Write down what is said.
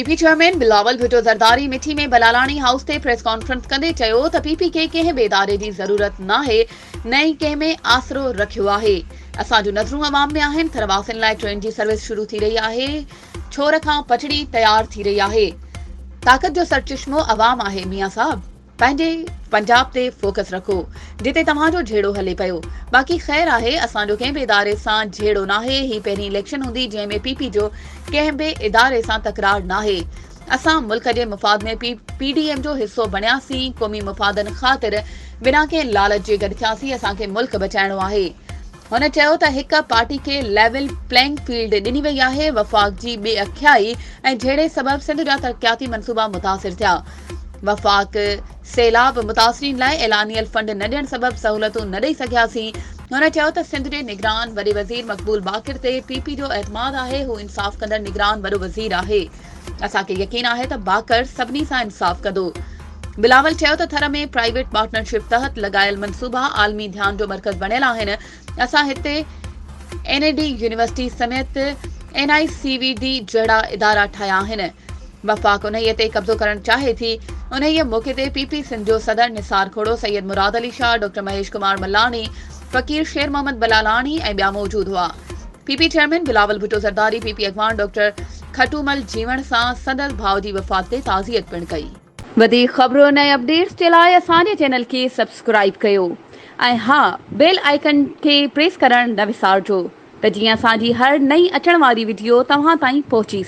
PP chairman Bilawal Bhutto Zardari मिठी में बलालानी house ते प्रेस कॉन्फ्रेंस कंदे चयो त पीपी खे कंहिं बि इदारे जी ज़रूरत नाहे, न ई कंहिं में आसरो रखियो आहे। असां जूं नज़रूं अवाम में आहिनि। थरवासियुनि लाइ ट्रेन जी सर्विस शुरू थी रही आहे। छोर खां पटड़ी तयार थी रही आहे। ताक़त जो सरचश्मो अवाम आहे। मियां साहब पंहिंजे पंजाब ते फोकस रखो, जिते तव्हांजो झेड़ो हले पियो। बाक़ी ख़ैर आहे, असांजो कंहिं बि इदारे सां झेड़ो नाहे। ही पहिरीं इलेक्शन हूंदी जंहिं में पीपी जो कंहिं बि इदारे सां तकरार नाहे। असां मुल्क जे मुफ़ाद में पीडीएम जो हिस्सो बणियासीं। क़ौमी मुफ़ादनि ख़ातिर बिना कंहिं लालच जे गॾु थियासीं। असांखे मुल्क बचाइणो आहे। हुन चयो त हिक पार्टी खे लेवल प्लेइंग फील्ड ॾिनी वई आहे। वफ़ाक़ जी बेअख्याई ऐं झेड़े सबबि सिंध जा तरक़ियाती मनसूबा मुतासिर थिया। वफ़ाक़ सैलाब मुतासिरीन लाइ ऐलानियल फंड न ॾियण सबबि सहूलतूं न ॾेई सघियासीं। हुन चयो त सिंध जे निगरान वॾे वज़ीर मक़बूल बाक़िर ते पीपी जो एतमाद आहे। हू इंसाफ़ कंदड़ निगरान वॾो वज़ीर आहे। असांखे यकीन आहे त बाक़र सभिनी सां इंसाफ़ कंदो। बिलावल चयो त थर में प्राइवेट पार्टनरशिप तहत लॻायल मनसूबा आलमी ध्यान जो मर्कज़ बणियल आहिनि। असां हिते NAD यूनिवर्सिटी समेत NICVD जहिड़ा इदारा ठाहिया आहिनि। वफ़ाक़ उन्हीअ ते कब्ज़ो करणु चाहे थी। उन्हीअ मौक़े ते पीपी सिंध जो सदर निसार खोड़ो, सैयद मुराद अली शाह, डॉक्टर महेश कुमार मल्लानी, फ़कीर शेर मोहम्मद बलालानी ऐं ॿिया मौजूद हुआ। PP chairman Bilawal Bhutto Zardari PP अॻवान डॉक्टर खटूमल जीवण सां संदसि भाउ जी वफ़ात ते ताज़ियत पिणु कई। वधीक ख़बरूं ऐं अपडेट्स जे लाइ असांजे चैनल खे सब्सक्राइब कयो ऐं हा, बेल आइकन खे प्रेस करणु न विसारिजो त जीअं असांजी हर नई अचण वारी वीडियो तव्हां ताईं पहुची